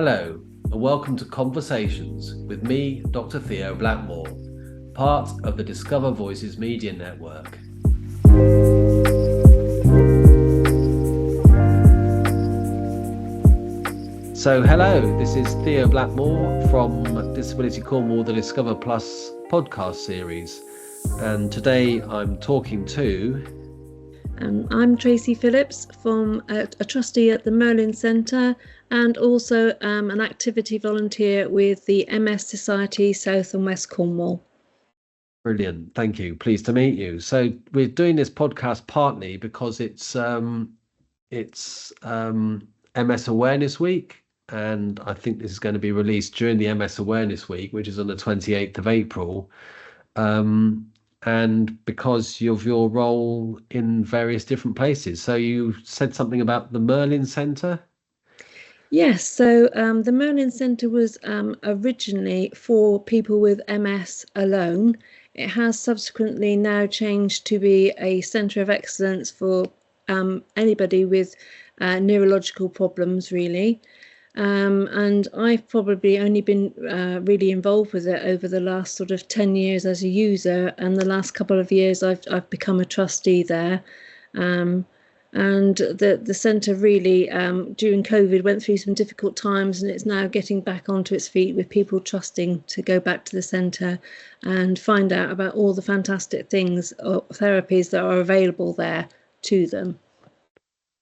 Hello, and welcome to Conversations with me, Dr. Theo Blackmore, part of the Discover Voices Media Network. So hello, this is Theo Blackmore from Disability Cornwall, the Discover Plus podcast series. And today I'm talking to... I'm Tracey Phillips, from a trustee at the Merlin Centre and also an activity volunteer with the MS Society, South and West Cornwall. Brilliant, thank you. Pleased to meet you. So we're doing this podcast partly because it's MS Awareness Week, and I think this is going to be released during the MS Awareness Week, which is on the 28th of April. And because of your role in various different places. So you said something about the Merlin Centre? Yes, so the Merlin Centre was originally for people with MS alone. It has subsequently now changed to be a centre of excellence for anybody with neurological problems, really. And I've probably only been really involved with it over the last sort of 10 years as a user, and the last couple of years I've become a trustee there. And the centre really, during COVID, went through some difficult times, and it's now getting back onto its feet with people trusting to go back to the centre and find out about all the fantastic things or therapies that are available there to them.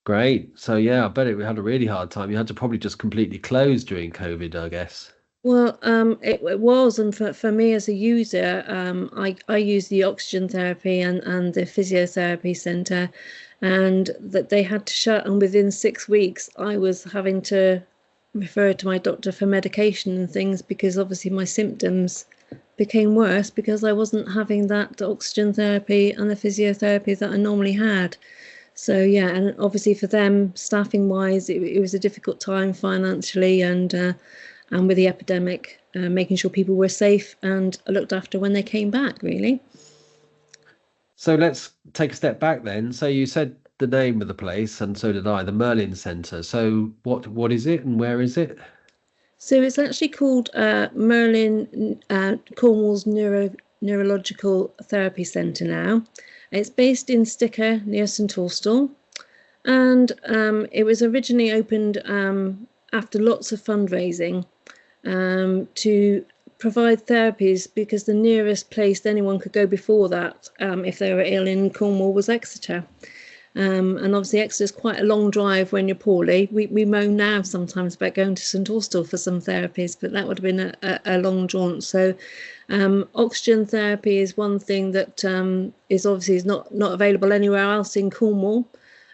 Great. So yeah, I bet we had a really hard time. You had to probably just completely close during COVID, I guess. Well, it was, and for me as a user, I use the oxygen therapy and the physiotherapy centre, and that they had to shut, and within 6 weeks I was having to refer to my doctor for medication and things, because obviously my symptoms became worse because I wasn't having that oxygen therapy and the physiotherapy that I normally had. So yeah, and obviously for them, staffing wise, it was a difficult time financially, and with the epidemic, making sure people were safe and looked after when they came back, really. So let's take a step back then. So you said the name of the place, and so did I, the Merlin Centre. So what is it and where is it? So it's actually called Merlin Cornwall's Neurological Therapy Centre now. It's based in Sticker near St Austell, and it was originally opened after lots of fundraising to provide therapies, because the nearest place anyone could go before that, if they were ill in Cornwall, was Exeter. And obviously Exeter's quite a long drive when you're poorly. We moan now sometimes about going to St Austell for some therapies, but that would have been a long jaunt. So oxygen therapy is one thing that is not available anywhere else in Cornwall.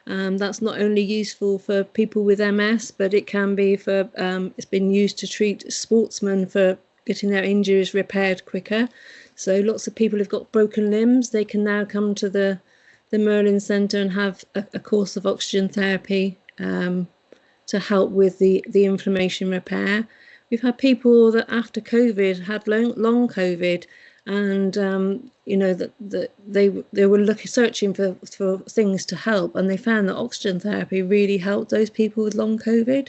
That's not only useful for people with MS, but it can be for, it's been used to treat sportsmen for getting their injuries repaired quicker. So lots of people who've got broken limbs, they can now come to the Merlin Centre and have a course of oxygen therapy to help with the inflammation repair. We've had people that after COVID had long COVID, and that they were searching for things to help, and they found that oxygen therapy really helped those people with long COVID.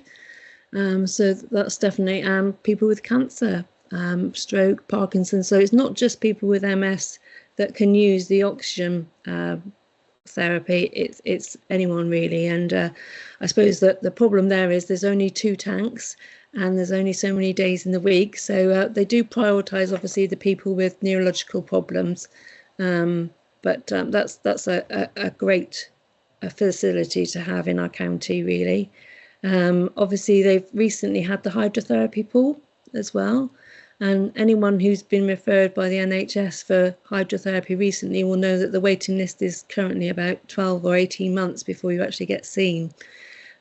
So that's definitely people with cancer, stroke, Parkinson's. So it's not just people with MS that can use the oxygen therapy, it's anyone really. And I suppose that the problem there is there's only 2 tanks and there's only so many days in the week, so they do prioritise obviously the people with neurological problems, but that's a great facility to have in our county, really. Obviously they've recently had the hydrotherapy pool as well, and anyone who's been referred by the NHS for hydrotherapy recently will know that the waiting list is currently about 12 or 18 months before you actually get seen.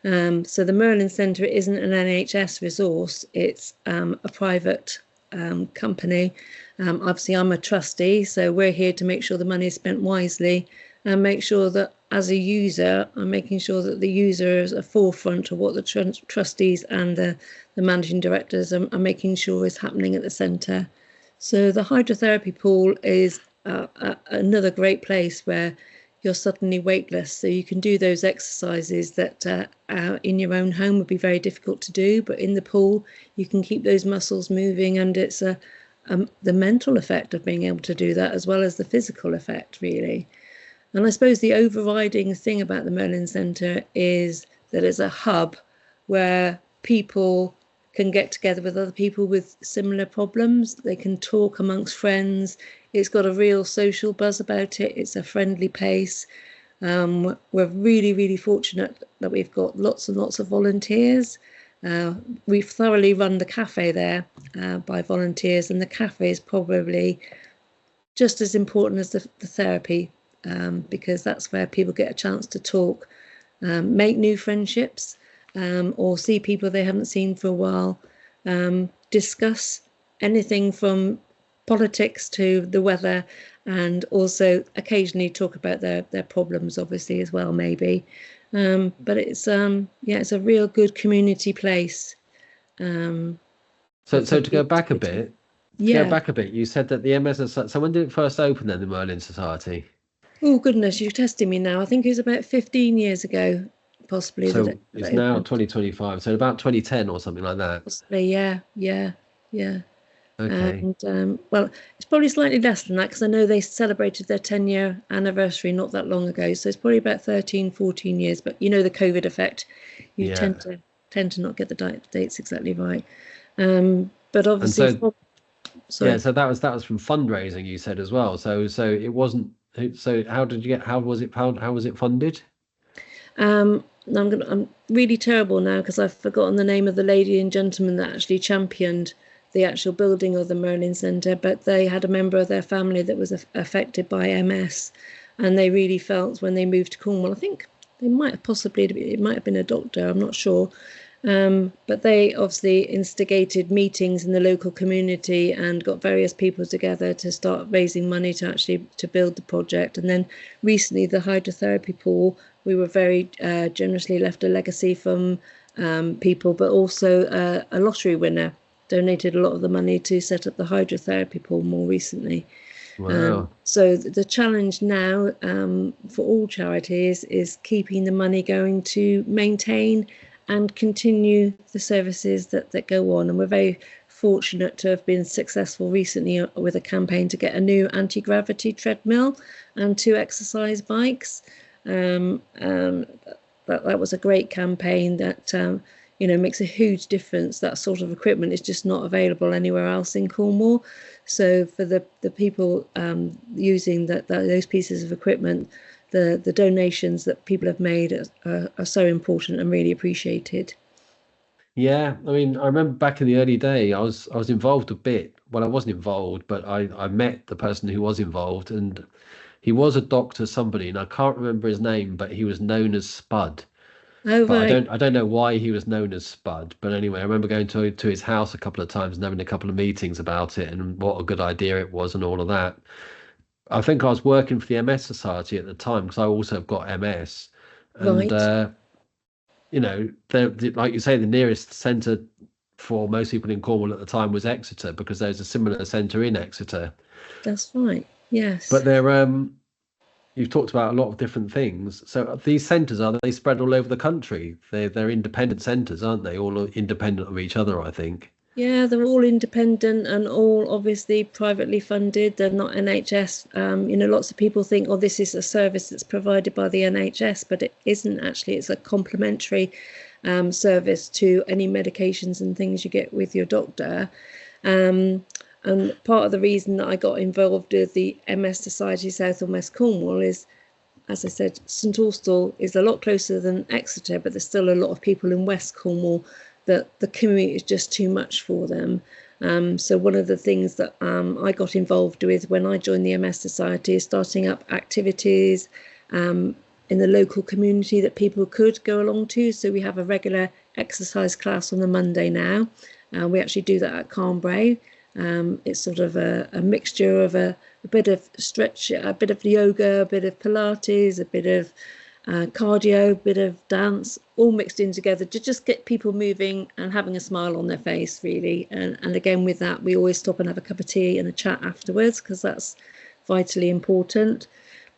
So the Merlin Centre isn't an NHS resource, it's a private company. Obviously I'm a trustee, so we're here to make sure the money is spent wisely and make sure that as a user, I'm making sure that the user is at the forefront of what the trustees and the managing directors are making sure is happening at the centre. So the hydrotherapy pool is another great place where you're suddenly weightless. So you can do those exercises that in your own home would be very difficult to do, but in the pool you can keep those muscles moving, and it's the mental effect of being able to do that as well as the physical effect, really. And I suppose the overriding thing about the Merlin Centre is that it's a hub where people can get together with other people with similar problems. They can talk amongst friends. It's got a real social buzz about it. It's a friendly place. We're really, really fortunate that we've got lots and lots of volunteers. We've thoroughly run the cafe there by volunteers, and the cafe is probably just as important as the therapy, because that's where people get a chance to talk, make new friendships, or see people they haven't seen for a while, discuss anything from politics to the weather, and also occasionally talk about their problems, obviously, as well, maybe. But it's it's a real good community place. So to go back a bit, you said that the MS. So when did it first open then, the Merlin Society? Oh goodness, you're testing me now. I think it was about 15 years ago, possibly. So that it's now 2025, so about 2010 or something like that. Possibly, yeah. Okay. And well, it's probably slightly less than that, because I know they celebrated their 10-year anniversary not that long ago. So it's probably about 13, 14 years. But you know the COVID effect, you tend to not get the dates exactly right. But obviously, so that was from fundraising, you said, as well. So it wasn't. So how was it funded? I'm really terrible now because I've forgotten the name of the lady and gentleman that actually championed the actual building of the Merlin Centre, but they had a member of their family that was affected by MS, and they really felt when they moved to Cornwall, I think they might have it might have been a doctor, I'm not sure, but they obviously instigated meetings in the local community and got various people together to start raising money to build the project. And then recently the hydrotherapy pool, we were very generously left a legacy from people, but also a lottery winner donated a lot of the money to set up the hydrotherapy pool more recently. Wow. So the challenge now for all charities is keeping the money going to maintain and continue the services that go on. And we're very fortunate to have been successful recently with a campaign to get a new anti-gravity treadmill and 2 exercise bikes. That was a great campaign that makes a huge difference. That sort of equipment is just not available anywhere else in Cornwall. So for the people using those pieces of equipment, the donations that people have made are so important and really appreciated. Yeah, I mean, I remember back in the early day, I was involved a bit. Well, I wasn't involved, but I met the person who was involved, and he was a doctor, somebody, and I can't remember his name, but he was known as Spud. Oh, But right. I don't know why he was known as Spud. But anyway, I remember going to his house a couple of times and having a couple of meetings about it and what a good idea it was and all of that. I think I was working for the MS Society at the time because I also have got MS, and Right. like you say, the nearest centre for most people in Cornwall at the time was Exeter, because there's a similar centre in Exeter. That's right. Yes. But you've talked about a lot of different things. So these centres, are they spread all over the country? They're independent centres, aren't they? All independent of each other, I think. Yeah, they're all independent and all obviously privately funded. They're not NHS. Lots of people think, oh, this is a service that's provided by the NHS, but it isn't actually. It's a complementary service to any medications and things you get with your doctor. And part of the reason that I got involved with the MS Society South and West Cornwall is, as I said, St Austell is a lot closer than Exeter, but there's still a lot of people in West Cornwall that the commute is just too much for them. So one of the things that I got involved with when I joined the MS Society is starting up activities in the local community that people could go along to. So we have a regular exercise class on the Monday now. We actually do that at Carnbray. It's sort of a mixture of a bit of stretch, a bit of yoga, a bit of Pilates, a bit of cardio, a bit of dance, all mixed in together to just get people moving and having a smile on their face, really. And again, with that, we always stop and have a cup of tea and a chat afterwards, because that's vitally important.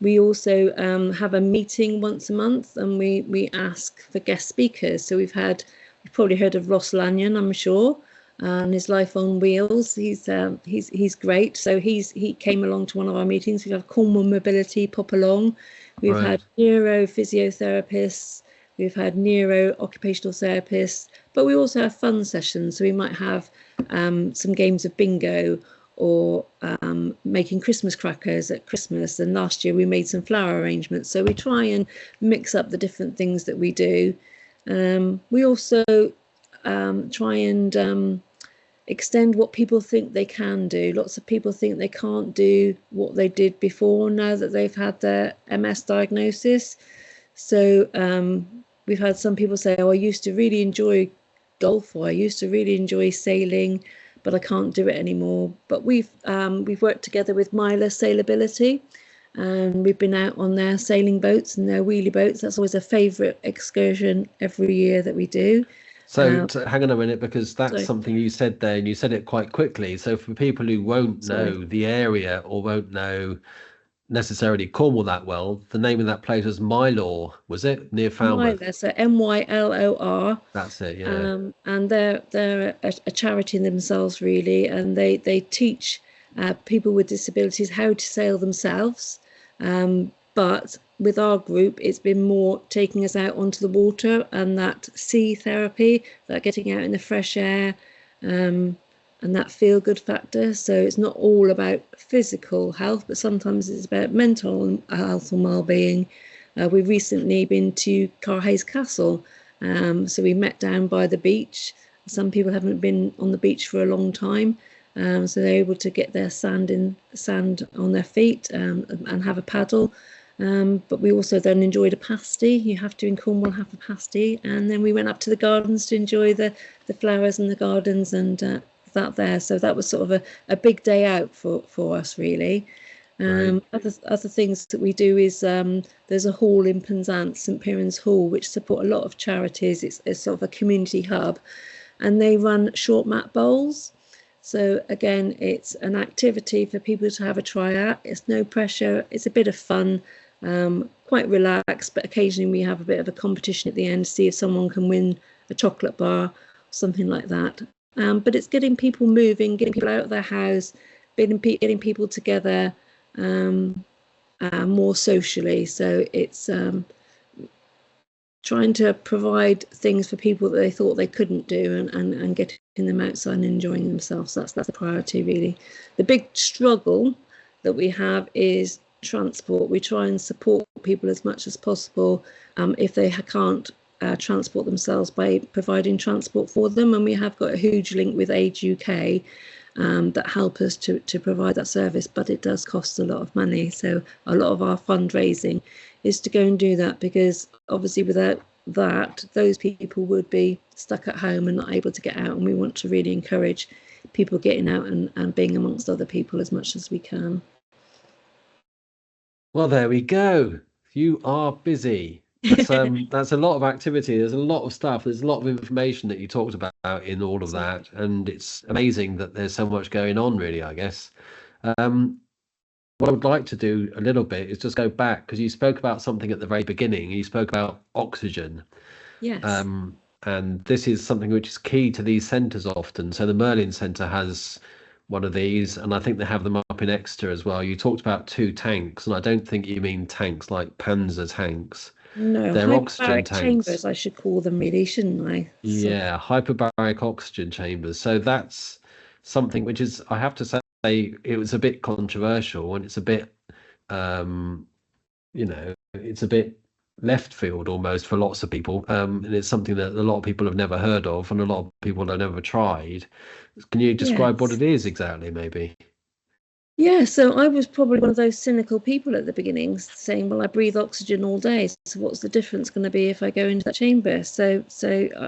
We also have a meeting once a month, and we ask for guest speakers. So you've probably heard of Ross Lanyon, I'm sure, and his Life on Wheels. He's great. So he came along to one of our meetings. We have Cornwall Mobility pop along. We've Right. had neuro physiotherapists. We've had neuro occupational therapists, but we also have fun sessions. So we might have some games of bingo, or making Christmas crackers at Christmas. And last year we made some flower arrangements. So we try and mix up the different things that we do. We also try and extend what people think they can do. Lots of people think they can't do what they did before now that they've had their MS diagnosis. So we've had some people say, oh, I used to really enjoy golf, or I used to really enjoy sailing, but I can't do it anymore. But we've worked together with Myla Sailability, and we've been out on their sailing boats and their wheelie boats. That's always a favourite excursion every year that we do. So hang on a minute, because that's Sorry. something you said there, and you said it quite quickly. So for people who won't Sorry. know the area or won't know necessarily Cornwall that well, the name of that place was Mylor, was it? Near Falmouth. Myla, so Mylor. That's it, yeah. And they're a charity in themselves, really, and they teach people with disabilities how to sail themselves. But with our group, it's been more taking us out onto the water, and that sea therapy, that getting out in the fresh air, and that feel good factor. So it's not all about physical health, but sometimes it's about mental health and well-being. We've recently been to Carhays Castle. So we met down by the beach. Some people haven't been on the beach for a long time. So they're able to get their sand on their feet, and have a paddle. But we also then enjoyed a pasty. You have to in Cornwall have a pasty. And then we went up to the gardens to enjoy the flowers and the gardens and that there. So that was sort of a big day out for us, really. Right. Other things that we do is there's a hall in Penzance, St Piran's Hall, which support a lot of charities. It's sort of a community hub, and they run short mat bowls. So again, it's an activity for people to have a try at. It's no pressure. It's a bit of fun, quite relaxed, but occasionally we have a bit of a competition at the end to see if someone can win a chocolate bar, something like that. But it's getting people moving, getting people out of their house, getting people together, more socially. So it's trying to provide things for people that they thought they couldn't do, and getting them outside and enjoying themselves. That's the priority, really. The big struggle that we have is transport. We try and support people as much as possible if they can't transport themselves, by providing transport for them. And we have got a huge link with Age UK that help us to provide that service, but it does cost a lot of money. So a lot of our fundraising is to go and do that, because obviously without that, those people would be stuck at home and not able to get out. And we want to really encourage people getting out and being amongst other people as much as we can. Well, there we go. You are busy. That's a lot of activity. There's a lot of stuff. There's a lot of information that you talked about in all of that, and it's amazing that there's so much going on, really, I guess. What I would like to do a little bit is just go back, because you spoke about something at the very beginning. You spoke about oxygen. Yes. And this is something which is key to these centres often. So the Merlin Centre has one of these, and I think they have them up in Exeter as well. You talked about 2 tanks, and I don't think you mean tanks like Panzer tanks. No, They're oxygen hyperbaric tanks. chambers, I should call them, really, shouldn't I? Yeah, hyperbaric oxygen chambers. So that's something which is, I have to say, it was a bit controversial, and it's a bit, it's a bit left field almost for lots of people. And it's something that a lot of people have never heard of, and a lot of people have never tried. Can you describe what it is exactly, maybe? Yeah, so I was probably one of those cynical people at the beginning, saying, well, I breathe oxygen all day, so what's the difference going to be if I go into that chamber? So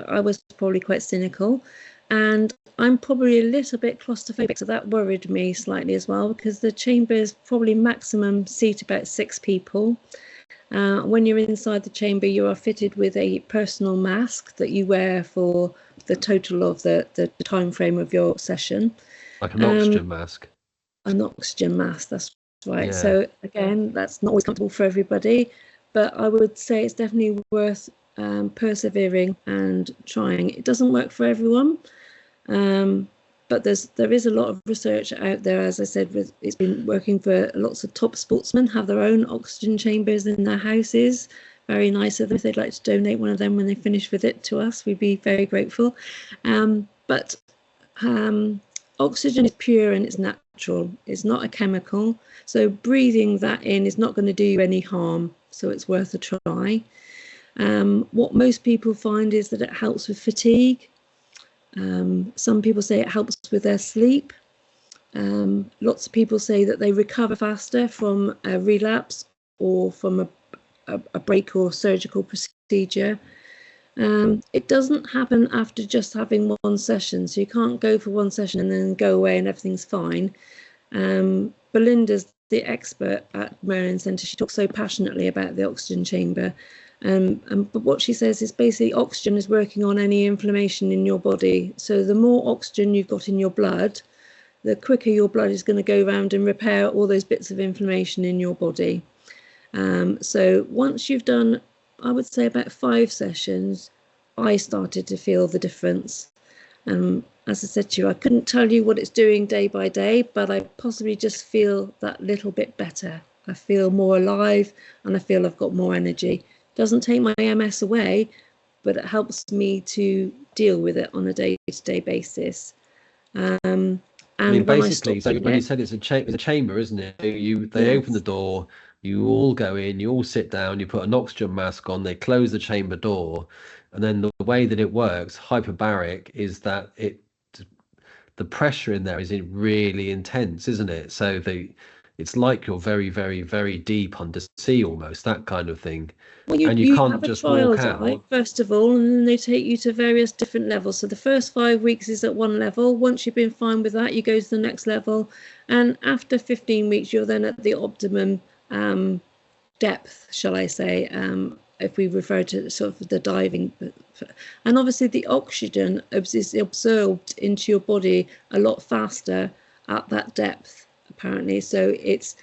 I was probably quite cynical, and I'm probably a little bit claustrophobic, so that worried me slightly as well, because the chamber is probably maximum seat about 6 people. When you're inside the chamber, you are fitted with a personal mask that you wear for the total of the time frame of your session. Like an oxygen mask. An oxygen mask, that's right. Yeah. So again, that's not always comfortable for everybody, but I would say it's definitely worth persevering and trying. It doesn't work for everyone, but there is a lot of research out there. As I said, it's been working for lots of top sportsmen, have their own oxygen chambers in their houses. Very nice of them. If they'd like to donate one of them when they finish with it to us, we'd be very grateful. But oxygen is pure and it's natural. It's not a chemical. So breathing that in is not going to do you any harm. So it's worth a try. What most people find is that it helps with fatigue. Some people say it helps with their sleep. Lots of people say that they recover faster from a relapse or from a break or surgical procedure. It doesn't happen after just having one session, so you can't go for one session and then go away and everything's fine. Belinda's the expert at Merlin Centre. She talks so passionately about the oxygen chamber. But what she says is basically oxygen is working on any inflammation in your body. So the more oxygen you've got in your blood, the quicker your blood is going to go around and repair all those bits of inflammation in your body. So once you've done, I would say about 5 sessions, I started to feel the difference. As I said to you, I couldn't tell you what it's doing day by day, but I possibly just feel that little bit better. I feel more alive and I feel I've got more energy. Doesn't take my MS away, but it helps me to deal with it on a day-to-day basis. And I mean, when basically, so when you said it's a chamber, isn't it? They open the door, you all go in, you all sit down, you put an oxygen mask on, they close the chamber door, and then the way that it works, hyperbaric, is that the pressure in there is really intense, isn't it? So it's like you're very, very, very deep under sea almost, that kind of thing. Well, And you you can't have a just trial walk dive, out. first of all, and then they take you to various different levels. So the first 5 weeks is at one level. Once you've been fine with that, you go to the next level. And after 15 weeks, you're then at the optimum depth, shall I say, if we refer to sort of the diving. And obviously the oxygen is absorbed into your body a lot faster at that depth, apparently. So it's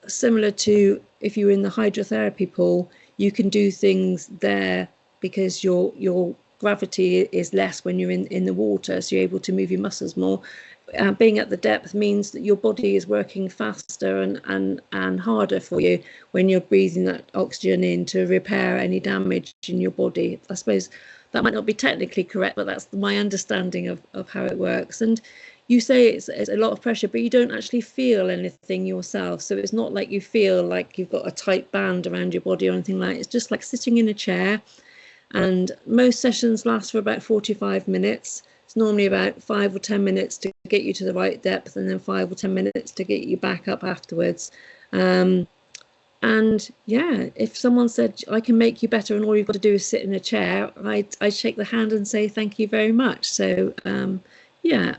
similar to if you're in the hydrotherapy pool, you can do things there because your gravity is less when you're in the water, so you're able to move your muscles more. Being at the depth means that your body is working faster and harder for you when you're breathing that oxygen in to repair any damage in your body. I suppose that might not be technically correct, but that's my understanding of how it works. And you say it's a lot of pressure, but you don't actually feel anything yourself. So it's not like you feel like you've got a tight band around your body or anything like that. It's just like sitting in a chair. And most sessions last for about 45 minutes. It's normally about 5 or 10 minutes to get you to the right depth, and then 5 or 10 minutes to get you back up afterwards. And yeah, if someone said, I can make you better and all you've got to do is sit in a chair, I'd shake the hand and say, thank you very much. So yeah,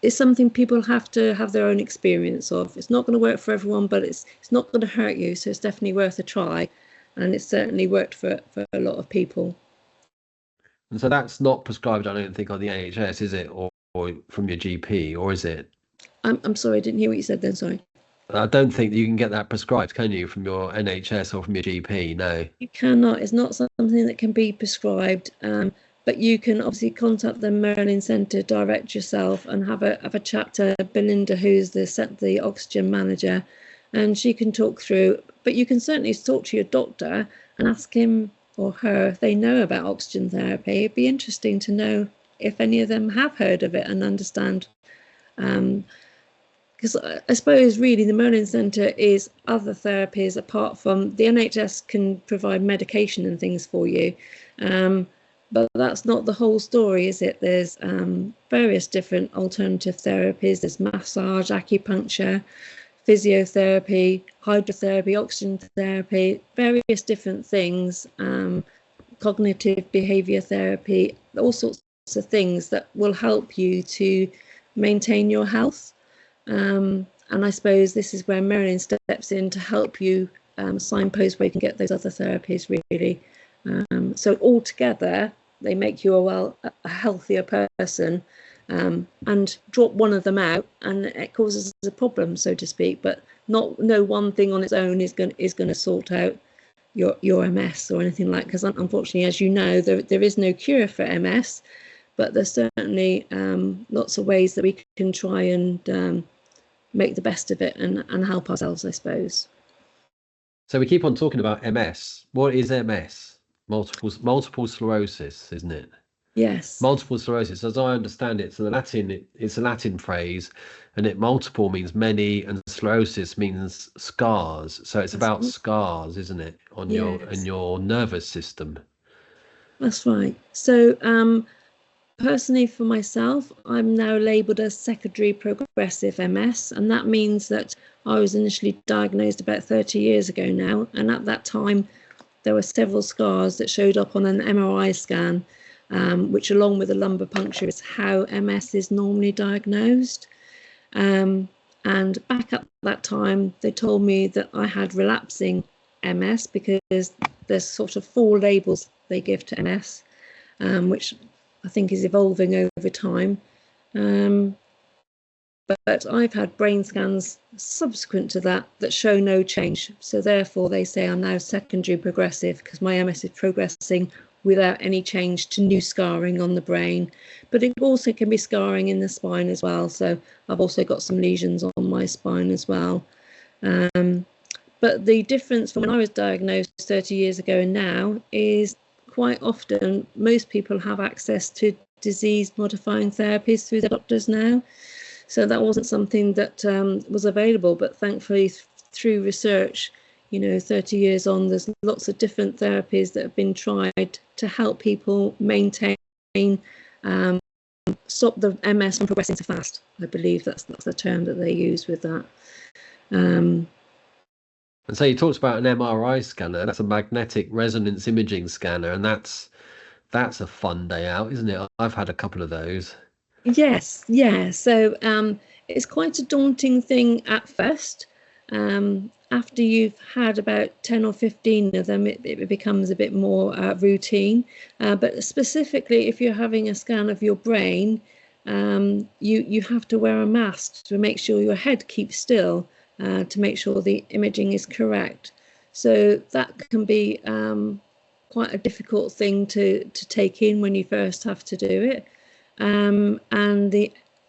it's something people have to have their own experience of. It's not going to work for everyone, but it's not going to hurt you. So it's definitely worth a try. And it's certainly worked for a lot of people. And so that's not prescribed, I don't think, on the NHS, is it? Or from your GP, or is it? I'm sorry, I didn't hear what you said then, sorry. I don't think you can get that prescribed, can you, from your NHS or from your GP? No. You cannot. It's not something that can be prescribed. But you can obviously contact the Merlin Centre, direct yourself, and have a chat to Belinda, who's the oxygen manager, and she can talk through. But you can certainly talk to your doctor and ask him or her if they know about oxygen therapy. It'd be interesting to know if any of them have heard of it and understand. Because I suppose really the Merlin Centre is other therapies apart from the NHS can provide medication and things for you. But that's not the whole story, is it? There's various different alternative therapies. There's massage, acupuncture, physiotherapy, hydrotherapy, oxygen therapy, various different things, cognitive behaviour therapy, all sorts of things that will help you to maintain your health. And I suppose this is where Merlin steps in to help you signpost where you can get those other therapies, really. So altogether, they make you a healthier person and drop one of them out, and it causes a problem, so to speak. But no one thing on its own is going to sort out your MS or anything like. Because unfortunately, as you know, there is no cure for MS, but there's certainly lots of ways that we can try and make the best of it and help ourselves, I suppose. So we keep on talking about MS. What is MS? Multiple sclerosis, isn't it? Yes. Multiple sclerosis, as I understand it, it's a Latin phrase, and multiple means many, and sclerosis means scars. So it's about scars, isn't it, on your nervous system? That's right. So personally, for myself, I'm now labelled as secondary progressive MS, and that means that I was initially diagnosed about 30 years ago now, and at that time there were several scars that showed up on an MRI scan, which, along with a lumbar puncture, is how MS is normally diagnosed. And back at that time, they told me that I had relapsing MS, because there's sort of 4 labels they give to MS, which I think is evolving over time. But I've had brain scans subsequent to that show no change. So therefore they say I'm now secondary progressive, because my MS is progressing without any change to new scarring on the brain. But it also can be scarring in the spine as well. So I've also got some lesions on my spine as well. But the difference from when I was diagnosed 30 years ago and now is quite often most people have access to disease-modifying therapies through their doctors now. So that wasn't something that was available, but thankfully through research, 30 years on, there's lots of different therapies that have been tried to help people maintain, stop the MS from progressing so fast. I believe that's the term that they use with that. And so you talked about an MRI scanner. That's a magnetic resonance imaging scanner, and that's a fun day out, isn't it? I've had a couple of those. Yes, yeah. So it's quite a daunting thing at first. After you've had about 10 or 15 of them, it becomes a bit more routine. But specifically, if you're having a scan of your brain, you have to wear a mask to make sure your head keeps still, to make sure the imaging is correct. So that can be quite a difficult thing to take in when you first have to do it. And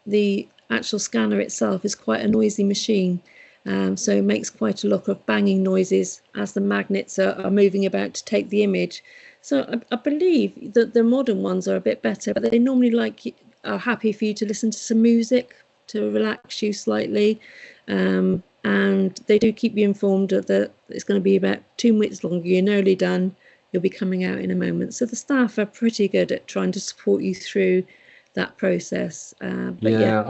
the actual scanner itself is quite a noisy machine. So it makes quite a lot of banging noises as the magnets are moving about to take the image. So I believe that the modern ones are a bit better, but they normally are happy for you to listen to some music to relax you slightly. And they do keep you informed that it's going to be about 2 minutes longer. You're nearly done. You'll be coming out in a moment. So the staff are pretty good at trying to support you through that process. Yeah,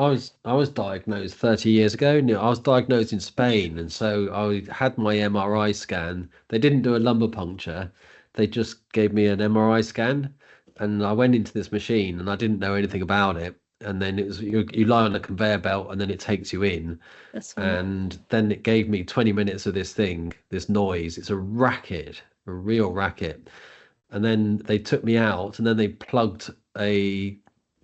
I was diagnosed 30 years ago. I was diagnosed in Spain, and so I had my MRI scan. They didn't do a lumbar puncture. They just gave me an MRI scan, and I went into this machine, and I didn't know anything about it. And then it was you lie on a conveyor belt, and then it takes you in. That's right. And then it gave me 20 minutes of this noise. It's a racket, a real racket. And then they took me out, and then they plugged a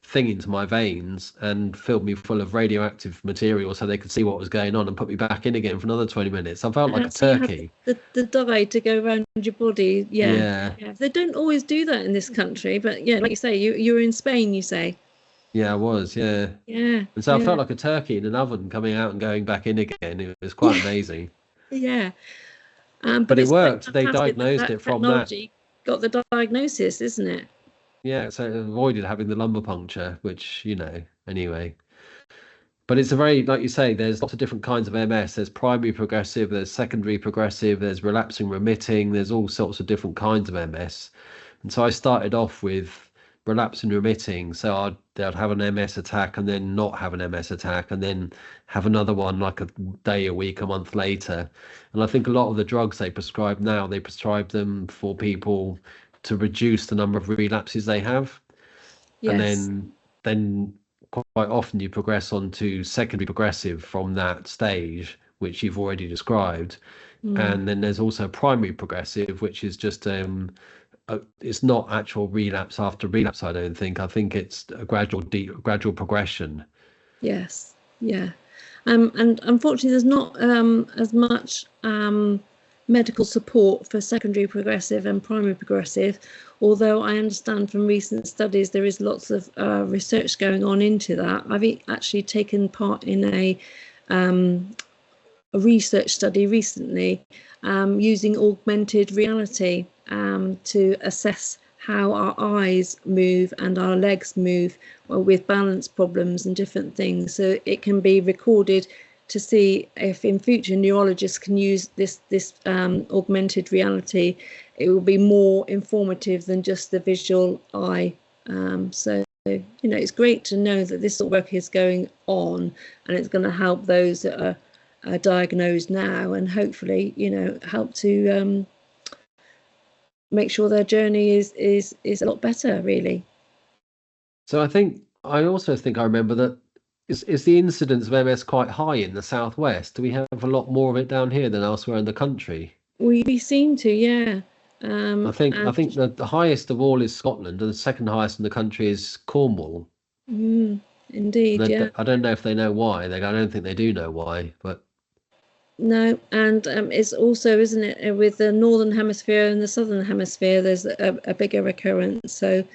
thing into my veins and filled me full of radioactive material so they could see what was going on and put me back in again for another 20 minutes. I felt like a turkey. The dye to go around your body. Yeah. They don't always do that in this country, but yeah, like you say, you were in Spain, you say. Yeah, I was. Yeah. And so I felt like a turkey in an oven coming out and going back in again. It was quite amazing. Yeah. But it worked. They diagnosed it from that. Got the diagnosis, isn't it? Yeah, so it avoided having the lumbar puncture, which, anyway. But it's a very, like you say, there's lots of different kinds of MS. There's primary progressive, there's secondary progressive, there's relapsing remitting, there's all sorts of different kinds of MS. And so I started off with relapsing remitting. So I'd have an MS attack and then not have an MS attack and then have another one like a day, a week, a month later. And I think a lot of the drugs they prescribe now, they prescribe them for people to reduce the number of relapses they have. Yes. And then quite often you progress on to secondary progressive from that stage, which you've already described. And then there's also primary progressive, which is just it's not actual relapse after relapse. I don't think. I think it's a gradual progression. Yes, yeah. And unfortunately, there's not as much medical support for secondary progressive and primary progressive, although I understand from recent studies there is lots of research going on into that. I've actually taken part in a research study recently using augmented reality to assess how our eyes move and our legs move with balance problems and different things. So it can be recorded to see if in future neurologists can use this augmented reality. It will be more informative than just the visual eye. So it's great to know that this sort of work is going on, and it's going to help those that are diagnosed now, and hopefully help to make sure their journey is a lot better, really. So I also think I remember that is the incidence of MS quite high in the southwest? Do we have a lot more of it down here than elsewhere in the country? We seem to, yeah. I think that the highest of all is Scotland, and the second highest in the country is Cornwall. Indeed, yeah. I don't know if they know why. I don't think they do know why, but no, and it's also, isn't it, with the northern hemisphere and the southern hemisphere, there's a bigger recurrence. So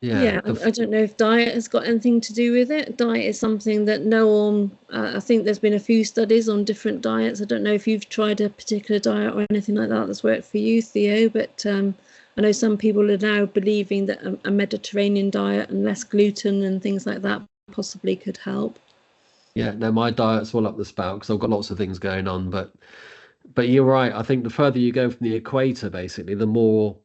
yeah, I don't know if diet has got anything to do with it. Diet is something that I think there's been a few studies on different diets. I don't know if you've tried a particular diet or anything like that that's worked for you, Theo, but I know some people are now believing that a Mediterranean diet and less gluten and things like that possibly could help. Yeah, no, my diet's all up the spout because I've got lots of things going on. But you're right. I think the further you go from the equator, basically, the more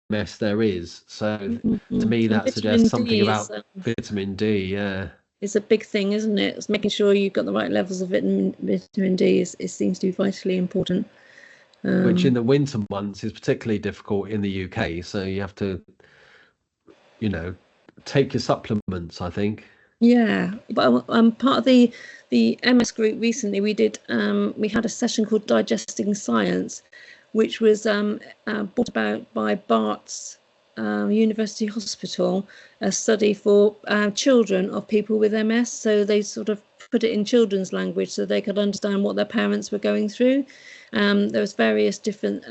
MS there is. So to me, that suggests something about vitamin D. Yeah, it's a big thing, isn't it? It's making sure you've got the right levels of vitamin D. It seems to be vitally important. Which in the winter months is particularly difficult in the UK. So you have to, take your supplements, I think. Yeah, but part of the MS group recently, we had a session called Digesting Science, which was brought about by Bart's University Hospital, a study for children of people with MS. So they sort of put it in children's language so they could understand what their parents were going through. There was various different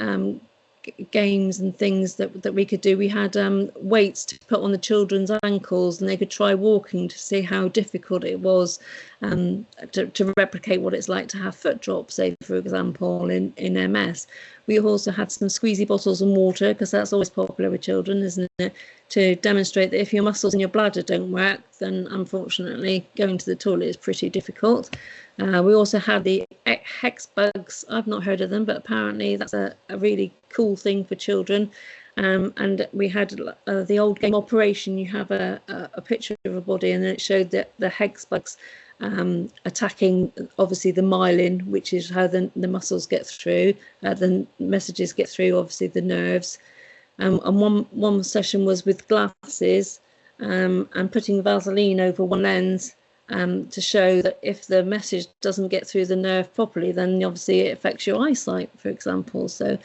games and things that we could do. We had weights to put on the children's ankles, and they could try walking to see how difficult it was to replicate what it's like to have foot drops, say, for example, in MS. We also had some squeezy bottles and water, because that's always popular with children, isn't it? To demonstrate that if your muscles in your bladder don't work, then unfortunately going to the toilet is pretty difficult. We also had the hex bugs. I've not heard of them, but apparently that's a really cool thing for children. And we had the old game Operation. You have a picture of a body, and then it showed that the hex bugs attacking obviously the myelin, which is how the muscles get through, the messages get through, obviously the nerves. And one session was with glasses and putting Vaseline over one lens to show that if the message doesn't get through the nerve properly, then obviously it affects your eyesight, for example. So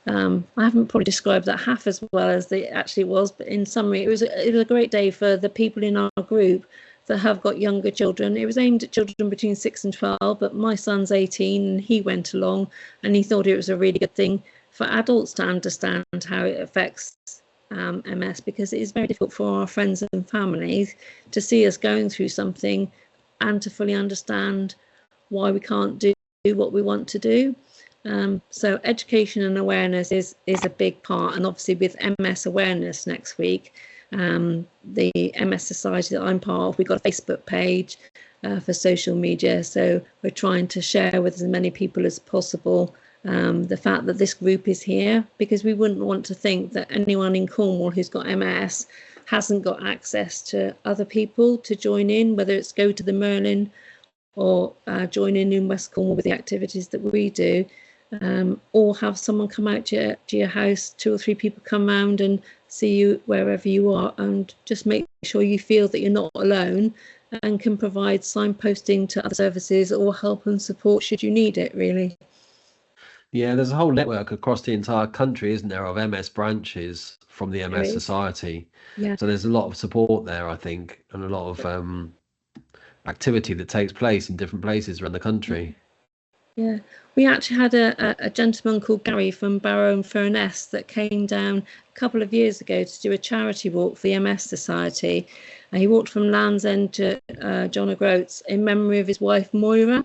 I haven't probably described that half as well as it actually was, but in summary, it was a great day for the people in our group that have got younger children. It was aimed at children between 6 and 12, but my son's 18 and he went along, and he thought it was a really good thing for adults to understand how it affects MS, because it is very difficult for our friends and families to see us going through something and to fully understand why we can't do what we want to do. So education and awareness is a big part, and obviously with MS awareness next week, the MS Society that I'm part of, we've got a Facebook page for social media, so we're trying to share with as many people as possible the fact that this group is here, because we wouldn't want to think that anyone in Cornwall who's got MS hasn't got access to other people to join in, whether it's go to the Merlin or join in West Cornwall with the activities that we do, or have someone come out to your house, 2 or 3 people come round and see you wherever you are, and just make sure you feel that you're not alone, and can provide signposting to other services or help and support should you need it, really. Yeah, there's a whole network across the entire country, isn't there, of MS branches from the There MS is. Society. Yeah. So there's a lot of support there, I think, and a lot of activity that takes place in different places around the country. Yeah, we actually had a gentleman called Gary from Barrow and Furness that came down a couple of years ago to do a charity walk for the MS Society. He walked from Land's End to John O'Groats in memory of his wife Moira.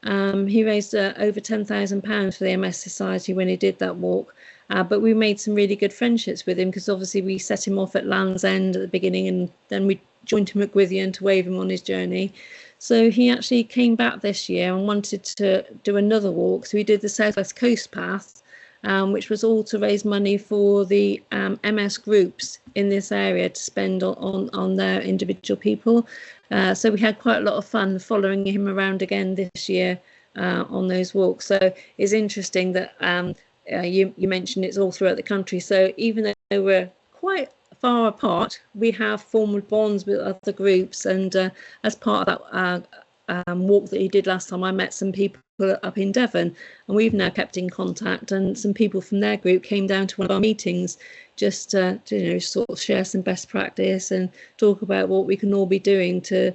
He raised over £10,000 for the MS Society when he did that walk. But we made some really good friendships with him because obviously we set him off at Land's End at the beginning and then we joined him at Gwithian to wave him on his journey. So he actually came back this year and wanted to do another walk. So we did the South West Coast Path, which was all to raise money for the MS groups in this area to spend on their individual people. So we had quite a lot of fun following him around again this year on those walks. So it's interesting that you mentioned it's all throughout the country. So even though we're quite far apart, we have formed bonds with other groups. And as part of that walk that he did last time, I met some people up in Devon, and we've now kept in contact. And some people from their group came down to one of our meetings just to sort of share some best practice and talk about what we can all be doing to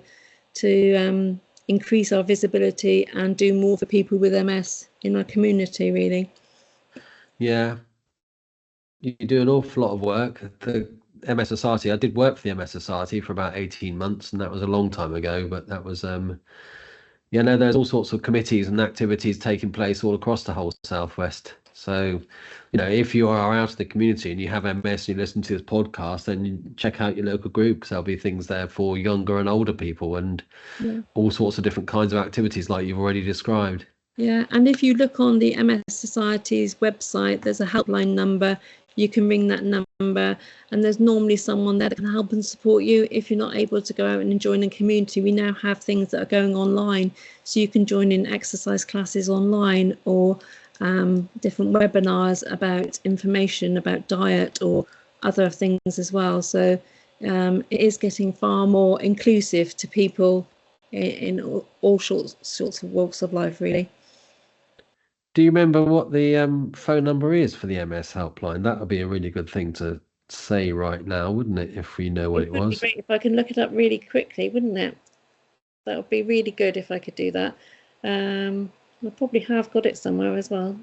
increase our visibility and do more for people with MS in our community, really. Yeah, you do an awful lot of work. The MS Society, I did work for the MS Society for about 18 months, and that was a long time ago, but that was yeah, no, there's all sorts of committees and activities taking place all across the whole Southwest. So, if you are out in the community and you have MS and you listen to this podcast, then you check out your local group because there'll be things there for younger and older people and all sorts of different kinds of activities like you've already described. Yeah, and if you look on the MS Society's website, there's a helpline number. You can ring that number, and there's normally someone there that can help and support you if you're not able to go out and join a community. We now have things that are going online, so you can join in exercise classes online or different webinars about information about diet or other things as well. So it is getting far more inclusive to people in all sorts of walks of life, really. Do you remember what the phone number is for the MS helpline? That would be a really good thing to say right now, wouldn't it, if we know what it It would be was? great if I can look it up really quickly, wouldn't it? That would be really good if I could do that. I probably have got it somewhere as well.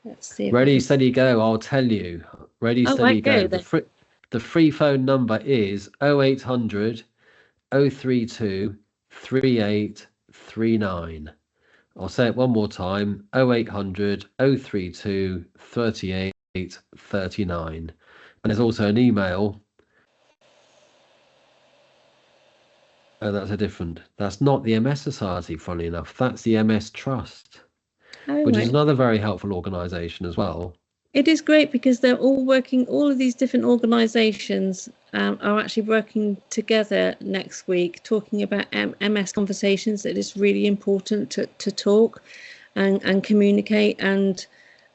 Let's see if Ready, steady, go. I'll tell you. Ready, steady, go. The free phone number is 0800 032 3839. I'll say it one more time, 0800 032 3839. And there's also an email. Oh, that's not the MS Society, funnily enough. That's the MS Trust, which is another very helpful organisation as well. It is great because they're all working, all of these different organisations are actually working together next week, talking about MS conversations. It is really important to talk and communicate. And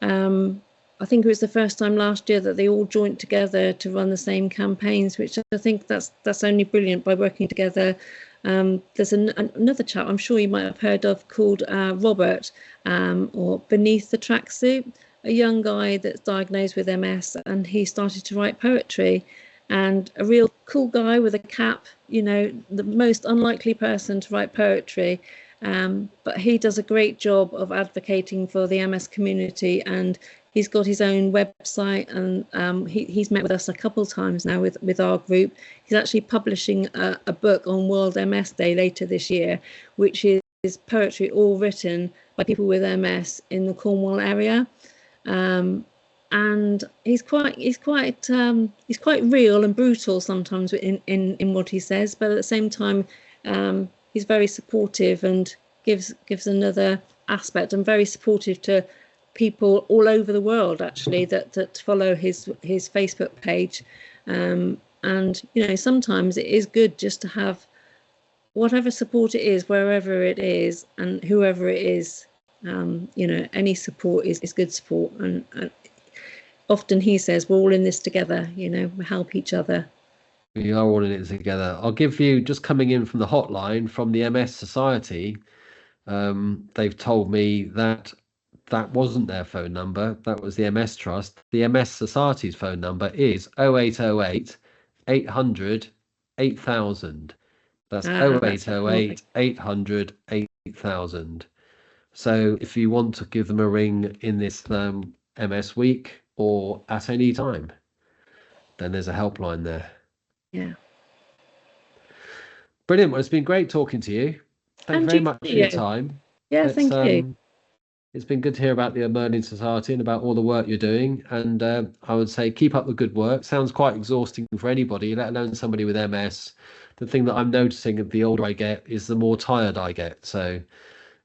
I think it was the first time last year that they all joined together to run the same campaigns, which I think that's only brilliant by working together. There's another chap I'm sure you might have heard of called Robert, or Beneath the Tracksuit, a young guy that's diagnosed with MS, and he started to write poetry, and a real cool guy with a cap, the most unlikely person to write poetry. But he does a great job of advocating for the MS community, and he's got his own website, and he's met with us a couple of times now with our group. He's actually publishing a book on World MS Day later this year, which is poetry all written by people with MS in the Cornwall area. And he's quite real and brutal sometimes in what he says, but at the same time he's very supportive and gives another aspect, and very supportive to people all over the world actually that follow his Facebook page. And sometimes it is good just to have whatever support it is, wherever it is and whoever it is. Any support is good support, and often he says we're all in this together, we help each other. We are all in it together. I'll give you, just coming in from the hotline from the MS Society, they've told me that that wasn't their phone number. That was the MS Trust. The MS Society's phone number is 0808 800 8000. That's That's helpful. 0808 800 8000. So if you want to give them a ring in this MS week or at any time, then there's a helpline there. Yeah. Brilliant. Well, it's been great talking to you. Thank you very much for your time. Yeah, thank you. It's been good to hear about the Merlin Society and about all the work you're doing. And I would say keep up the good work. Sounds quite exhausting for anybody, let alone somebody with MS. The thing that I'm noticing the older I get is the more tired I get. So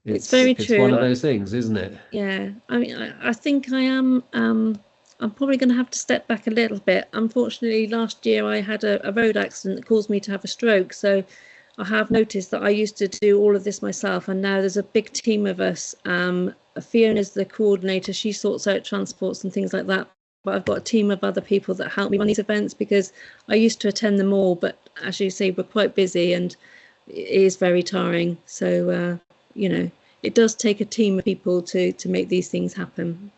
it's very it's true. One of those things, isn't it? Yeah. I mean, I think I am. I'm probably going to have to step back a little bit. Unfortunately, last year I had a road accident that caused me to have a stroke. So I have noticed that I used to do all of this myself, and now there's a big team of us. Fiona's the coordinator. She sorts out transports and things like that. But I've got a team of other people that help me run these events because I used to attend them all. But as you say, we're quite busy and it is very tiring. So, it does take a team of people to make these things happen.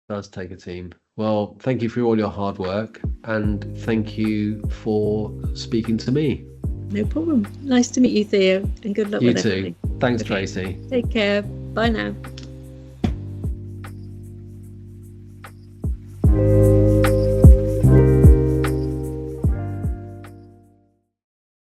It does take a team. Well, thank you for all your hard work, and thank you for speaking to me. No problem. Nice to meet you, Theo, and good luck with everything. You too. Thanks, Tracey. Take care. Bye now.